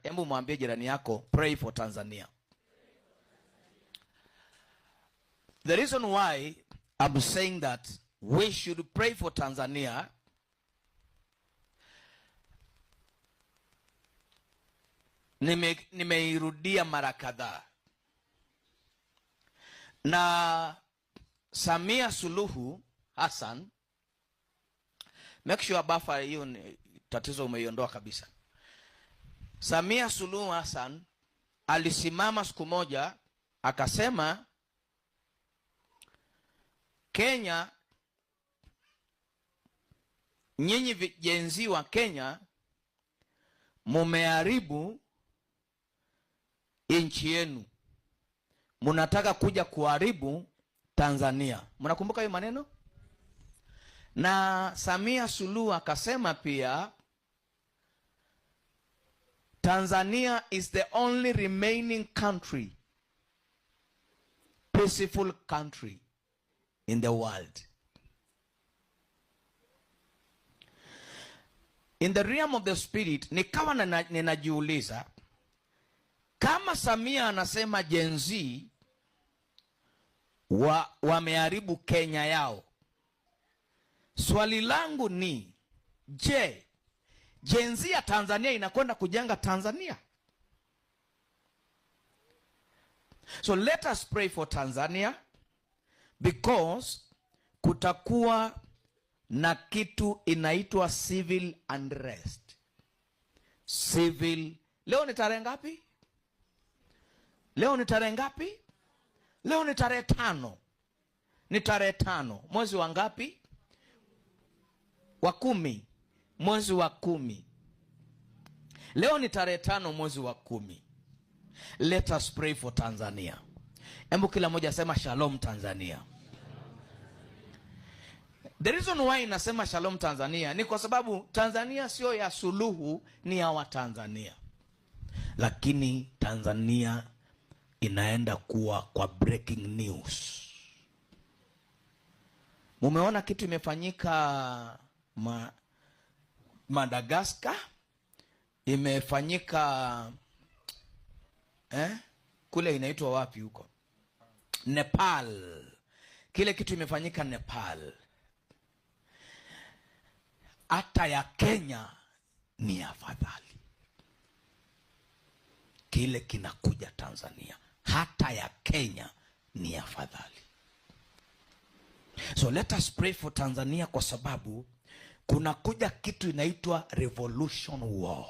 hebu mwambie jirani yako, pray for Tanzania. The reason why I'm saying that we should pray for Tanzania, nimeirudia mara kadhaa, na Samia Suluhu Hassan, make sure buffer hiyo tatizo umeiondoa kabisa. Samia Suluhu Hassan alisimama siku moja akasema, Kenya, nyinyi vijenzi wa Kenya mumeharibu nchi yenu, munataka kuja kuharibu Tanzania. Mnakumbuka hiyo maneno? Na Samia Suluhu akasema pia, Tanzania is the only remaining country, peaceful country in the world. In the realm of the spirit, nikawa ninajiuliza, kama Samia anasema Gen Z wameharibu Kenya yao, swali langu ni, je, Gen Z ya Tanzania inakwenda kujenga Tanzania? So let us pray for Tanzania, because kutakuwa na kitu inaitwa civil unrest. Leo ni tarehe ngapi? Leo ni tarehe ngapi? Leo ni tarehe 5. Ni tarehe 5. Mwezi wa ngapi? Wa 10. Mwezi wa 10. Leo ni tarehe 5 mwezi wa 10. Let us pray for Tanzania. Hebu kila mmoja sema shalom Tanzania. The reason why nasema shalom Tanzania ni kwa sababu Tanzania sio ya Suluhu, ni ya Watanzania. Lakini Tanzania inaenda kuwa kwa breaking news. Mumeona kitu imefanyika Madagascar, imefanyika kule inaitwa wapi huko? Nepal. Kile kitu imefanyika Nepal. Hata ya Kenya ni afadhali. Kile kinakuja Tanzania, hata ya Kenya ni afadhali. So let us pray for Tanzania, kwa sababu kuna kuja kitu inaitwa revolution war.